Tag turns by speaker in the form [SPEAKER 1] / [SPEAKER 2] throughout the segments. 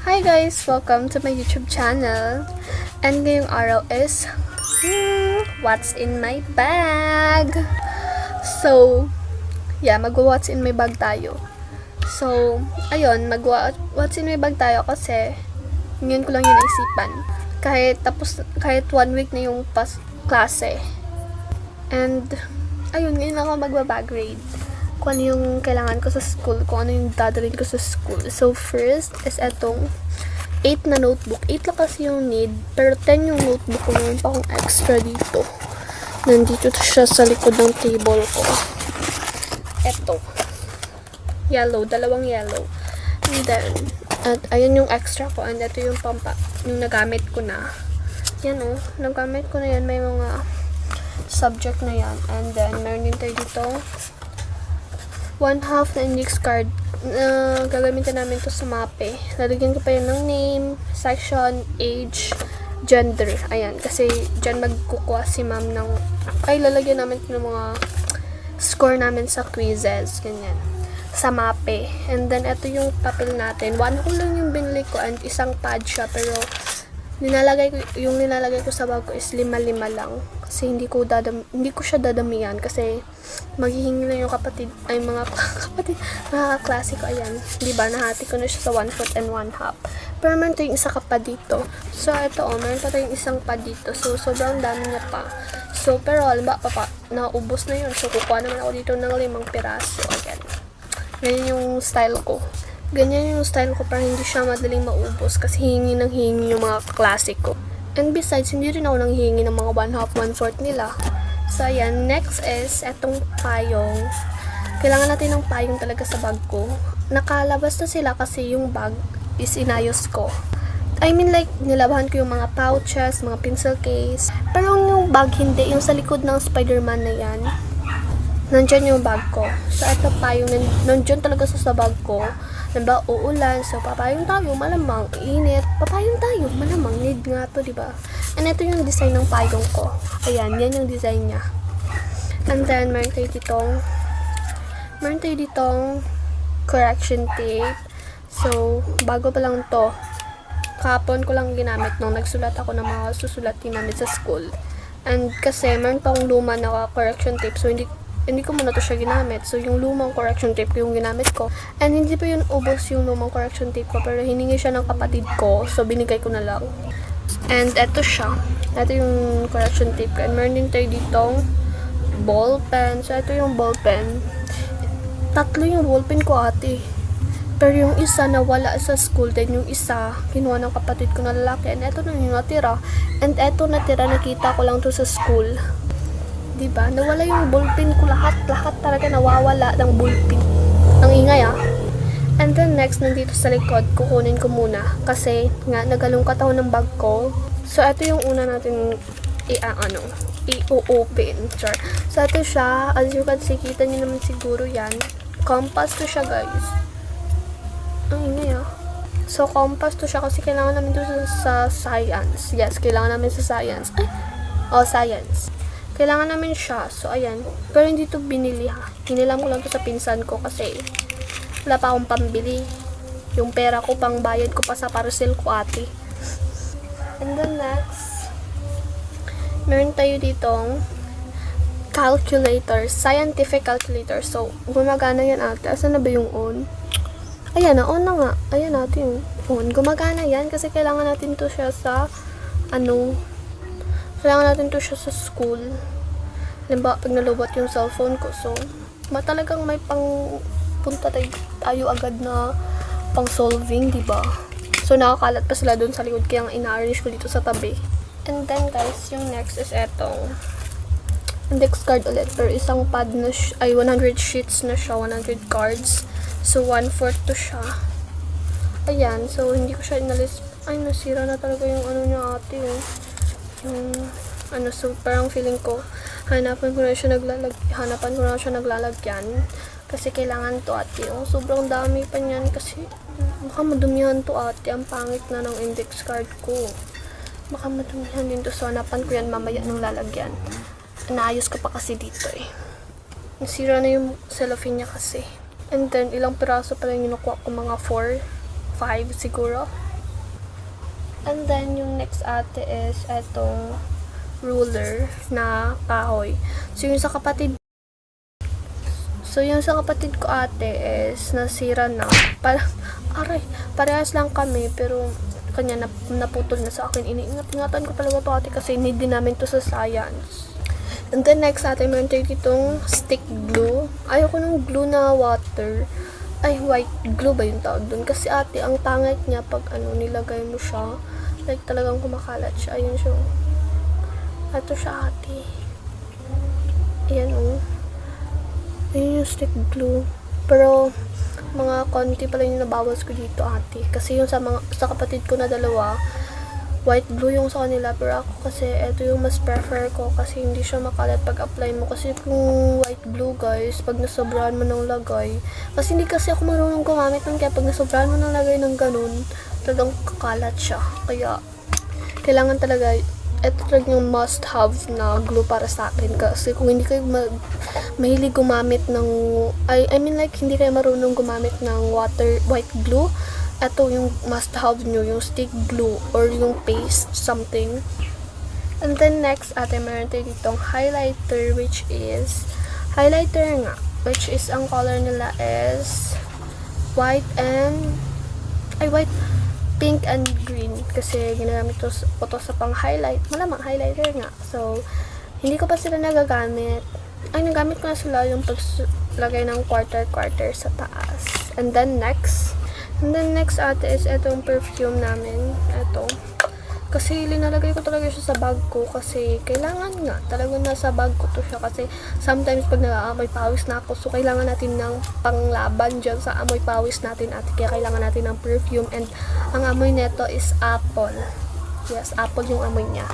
[SPEAKER 1] Hi guys! Welcome to my YouTube channel. And ngayong araw is what's in my bag? So, yeah, what's in my bag tayo. So, ayun, what's in my bag tayo kasi ngayon ko lang yun naisipan. Kahit 1 week na yung klase. And, ayun, ngayon lang ako magbabag grade. Kung ano yung kailangan ko sa school, kung ano yung dadalhin ko sa school. So, first is etong 8 na notebook. 8 lang kasi yung need, pero 10 yung notebook ko. Meron pa akong extra dito. Nandito siya sa likod ng table ko. Eto. Yellow. Dalawang yellow. And then, at ayun yung extra ko. And ito yung yung nagamit ko na. Yan o. Nagamit ko na yan. May mga subject na yan. And then, meron din tayo dito 1/2 na index card na gagamitin namin to sa MAPE. Lalagyan ko pa yun ng name, section, age, gender. Ayan, kasi dyan magkukuha si ma'am ng, lalagyan namin ng mga score namin sa quizzes, ganyan, sa MAPE. And then, ito yung papel natin. 1 whole lang yung binili ko and isang pad siya, pero yung nilalagay ko sa bag ko is 5 lang. Kasi hindi ko siya dadamihan kasi maghihingi lang yung mga kaklase ko. Ayan, diba, nahati ko na siya sa 1/4 and 1/2. Pero meron tayong isa ka pa dito. So, ito meron pa tayong isang pa dito. So, sobrang dami niya pa. So, pero alam ba, naubos na yun. So, kukuha naman ako dito ng 5 piraso. Ayan. Ganyan yung style ko. Ganyan yung style ko para hindi siya madaling maubos kasi hingi yung mga kaklase ko. And besides, hindi rin ako nanghihingi ng mga 1/2, 1/4 nila. So, ayan. Next is, etong payong. Kailangan natin ng payong talaga sa bag ko. Nakalabas na sila kasi yung bag is inayos ko. I mean, like, nilabahan ko yung mga pouches, mga pencil case. Pero yung bag hindi. Yung sa likod ng Spider-Man na yan, nandyan yung bag ko. So, eto payong, nandyan talaga sa bag ko. Diba, uulan, so papayong tayo, malamang, init, papayong tayo, malamang, need nga to, diba? And ito yung design ng payong ko. Ayan, yan yung design niya. And then, meron tayo ditong correction tape. So, bago pa lang to. Kahapon ko lang ginamit nung nagsulat ako ng mga susulatin namin sa school. And kasi, meron pang luma na correction tape, so hindi ko muna to siya ginamit. So, yung lumang correction tape yung ginamit ko. And hindi pa yun ubos yung lumang correction tape ko. Pero hiningi siya ng kapatid ko. So, binigay ko na lang. And eto siya. Eto yung correction tape ko. And meron din tayo ditong ball pen. So, eto yung ball pen. 3 yung ball pen ko, ate. Pero yung isa nawala sa school. Then yung isa, kinuha ng kapatid ko na lalaki. And eto na yung natira. And eto natira, nakita ko lang to sa school. Diba? Nawala yung ballpen ko. Lahat talaga nawawala ng ballpen. Ang ingay And then next, nandito sa likod, kukunin ko muna. Kasi nga, nagalungkat ako ng bag ko. So, ito yung una natin i-open. Sure. So, ito siya. As you can see, kita nyo naman siguro yan. Compass to siya, guys. Ang ingay So, compass to siya kasi kailangan namin to sa science. Yes, kailangan namin sa science. Science. Kailangan namin siya. So, ayan. Pero hindi to binili Hinilam ko lang to sa pinsan ko kasi wala pa akong pambili. Yung pera ko, pang bayad ko pa sa parcel ko, ate. And then next, meron tayo ditong calculator. Scientific calculator. So, gumagana yan, ate. Asan na ba yung on? Ayan na, on na nga. Ayan natin yung on. Gumagana yan kasi kailangan natin to siya sa kailangan natin to siya sa school. Halimbawa, pag nalobot yung cellphone ko. So, talagang may punta tayo agad na pang solving, diba? So, nakakalat pa sila dun sa likod. Kaya ina-arrange ko dito sa tabi. And then, guys, yung next is etong index card ulit. Pero isang pad na 100 sheets na siya. 100 cards. So, 1/4 to siya. Ayan. So, hindi ko siya inalis. Ay, nasira na talaga yung niya, ate. So parang feeling ko hanapan ko na siya naglalagyan kasi kailangan to, ate. Sobrang dami pa niyan kasi baka madumihan to, ate. Ang pangit na ng index card ko, baka madumihan din to. So hanapan ko yan mamaya nung lalagyan. Naayos ko pa kasi dito nasira na yung cellophane niya kasi. And then ilang piraso pa lang yung nakuha ko, mga 4, 5 siguro. And then, yung next ate is etong ruler na kahoy. So, yung sa kapatid ko ate is nasira na. Parehas lang kami pero kanya naputol na sa akin. Iniingat-ingatan ko talaga to ate kasi need din namin to sa science. And then next ate, meron tayo ditong stick glue. Ayoko ng glue na water. Ay, white glue ba yung tawag dun? Kasi ate, ang pangit niya pag nilagay mo siya. Like talagang kumakalat siya. Ayun siya. Ito siya ate. Ayan Ayun yung stick glue. Pero, mga konti pala yung nabawas ko dito ate. Kasi yung sa kapatid ko na dalawa, white glue yung sa kanila. Pero ako kasi, ito yung mas prefer ko. Kasi hindi siya makalat pag apply mo. Kasi kung white glue guys, pag nasobrahan mo ng lagay. Kasi hindi kasi ako marunong gumamit ng kaya pag nasobrahan mo ng lagay ng ganun, talagang kakalat siya. Kaya, kailangan talaga ito talaga yung must have na glue para sa akin kasi kung hindi kayo mahilig gumamit ng I mean like hindi kayo marunong gumamit ng white glue, ito yung must have nyo, yung stick glue or yung paste something. And then next ate meron tayo ditong highlighter which is ang color nila is pink and green kasi ginagamit ko to sa pang highlight, malamang highlighter nga. So hindi ko pa sila nagagamit. Nagamit ko na sila yung paglagay ng quarter sa taas. And then next ate is itong perfume namin. Ito kasi linalagay ko talaga siya sa bag ko kasi kailangan nga talaga nasa bag ko to siya kasi sometimes pag nag-aamoy pawis na ako, so kailangan natin ng panglaban dyan sa amoy pawis natin ate, kaya kailangan natin ng perfume and ang amoy neto is apple. Yes, apple yung amoy niya.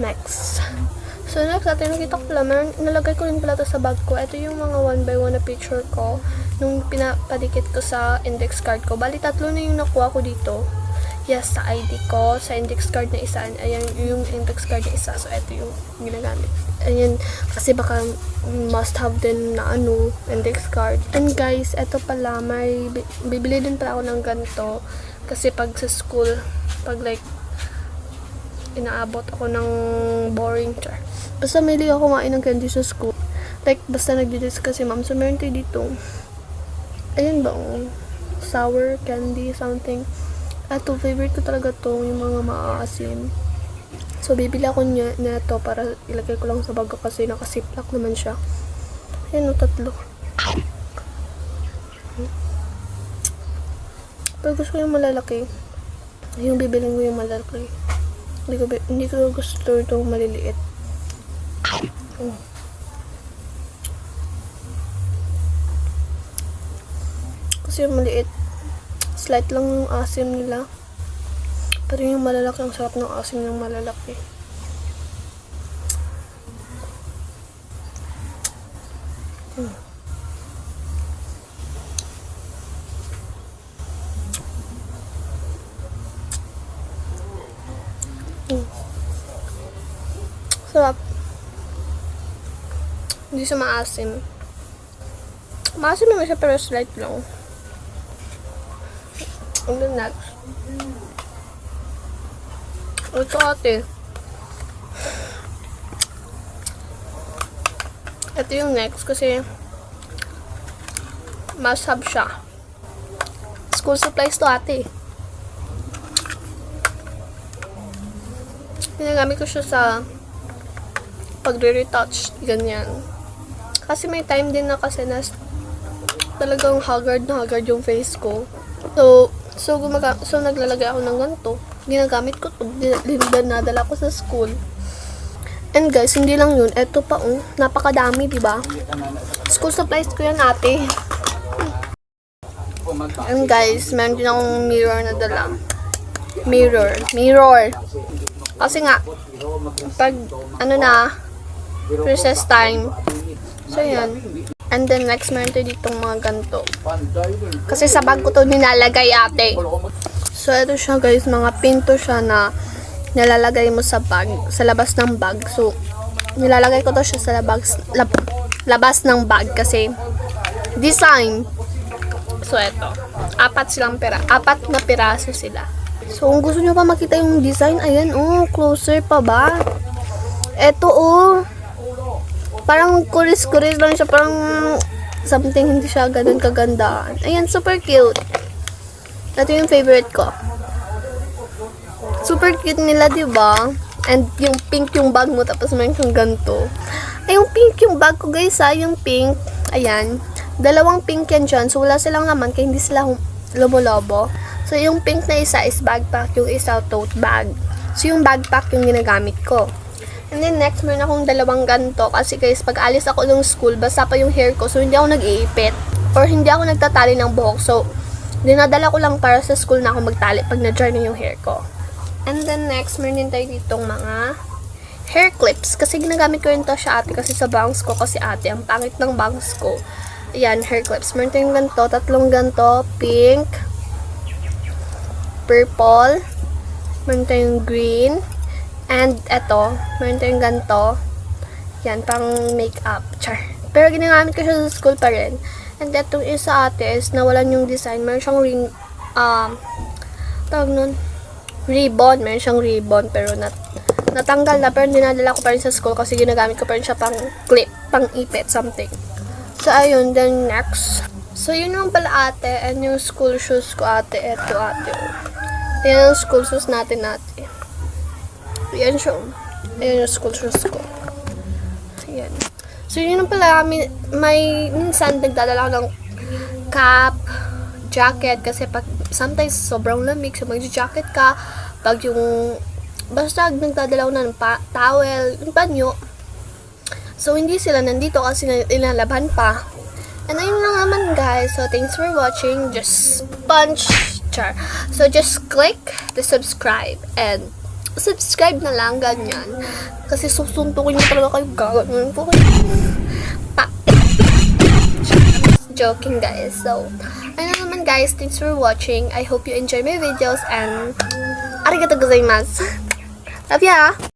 [SPEAKER 1] Next ate, nakita ko pala, nalagay ko rin pala to sa bag ko. Ito yung mga 1x1 na picture ko nung pinapadikit ko sa index card ko. Bali 3 na yung nakuha ko dito. Yes, sa ID ko, sa index card na isa. Ayan, yung index card na isa. So, ito yung ginagamit. Ayan, kasi baka must have din na index card. And guys, ito pala, may bibili din pala ako ng ganito. Kasi pag sa school, pag like, inaabot ako ng boring char. Basta may ako kumain ng candy sa school. Like, basta nagdi-discuss si ma'am. So, meron tayo dito. Ayan ba, sour candy, something. Ito, favorite ko talaga to, yung mga maaasim. So, bibili ako na to para ilagay ko lang sa bag ko kasi nakasiplak naman siya. Ayan 3. Pero gusto ko yung malalaki. Yung bibiling ko yung malalaki. Hindi ko gusto itong maliliit. Kasi yung maliit, slight lang yung asim nila. Pero yung malalaki, ang sarap ng asim ng malalaki. Sarap. Hindi siya maasim. Maasim naman siya pero slight lang. And then next. Ito ate. Ito yung next kasi must have siya. School supplies to ate. Ginagamit ko siya sa pagre-retouch, ganyan. Kasi may time din na kasi na talagang haggard yung face ko. So naglalagay ako ng ganito. Ginagamit ko to, nadala ko sa school. And guys, hindi lang yun. Eto pa, napakadami, diba? School supplies ko yan, ate. And guys, meron din akong mirror na dala. Mirror. Kasi nga, pag, recess time. So, yan. And then, next, meron tayo ditong mga ganito. Kasi sa bag ko to nilalagay, ate. So, ito siya, guys. Mga pinto siya na nilalagay mo sa bag, sa labas ng bag. So, nilalagay ko to siya sa labas ng bag kasi design. So, ito. 4 na piraso sila. So, kung gusto nyo pa makita yung design, ayan, oh, closer pa ba? Eto, oh. Parang kuris-kuris lang siya, parang something hindi siya ganun kaganda. Ayan, super cute. Ito yung favorite ko. Super cute nila, di ba? And yung pink yung bag mo, tapos meron kang ganito. Ay, yung pink yung bag ko, guys, yung pink. Ayan. Dalawang pink yan dyan. So, wala silang naman, kaya hindi sila lumolobo. So, yung pink na isa is backpack, yung isa tote bag. So, yung backpack yung ginagamit ko. And then, next, meron akong dalawang ganito. Kasi, guys, pag alis ako ng school, basta pa yung hair ko. So, hindi ako nag-iipit. Or hindi ako nagtatali ng buhok. So, dinadala ko lang para sa school na ako magtali pag na-dry na yung hair ko. And then, next, meron din tayo ditong mga hair clips. Kasi ginagamit ko rin to siya ate. Kasi sa bangs ko, kasi ate, ang pangit ng bangs ko. Ayan, hair clips. Meron tayong ganito, tatlong ganito, pink, purple, meron tayong green, and eto, meron tayong ganito. Yan, pang makeup. Char. Pero ginagamit ko siya sa school pa rin. And etong isa ate is nawalan yung design. Meron siyang tawag nun, ribbon. Meron siyang ribbon, pero natanggal na. Pero dinadala ko pa rin sa school kasi ginagamit ko pa rin siya pang clip, pang ipit, something. So, ayun. Then, next. So, yun yung pala ate. And yung school shoes ko ate. Eto ate. Ayan yung school shoes natin ate. Ayan siya. Ayan yung school shoes ko. Ayan. So, yun yung pala. May minsan nagdadala ko ng cap, jacket. Kasi pag sometimes sobrang lamig. So, mag-jacket ka. Pag yung basta nagdadala ko na ng towel, yung panyo. So, hindi sila nandito kasi ilalabhan pa. And ayun lang naman guys. So, thanks for watching. Just punch. Char. So, just click the subscribe. And, subscribe na lang, ganyan. Kasi susuntukin niyo talaga kayo. Gagawin po kayo. Joking guys. So, ayun lang naman guys. Thanks for watching. I hope you enjoy my videos. And, arigatou gozaimasu. Love ya!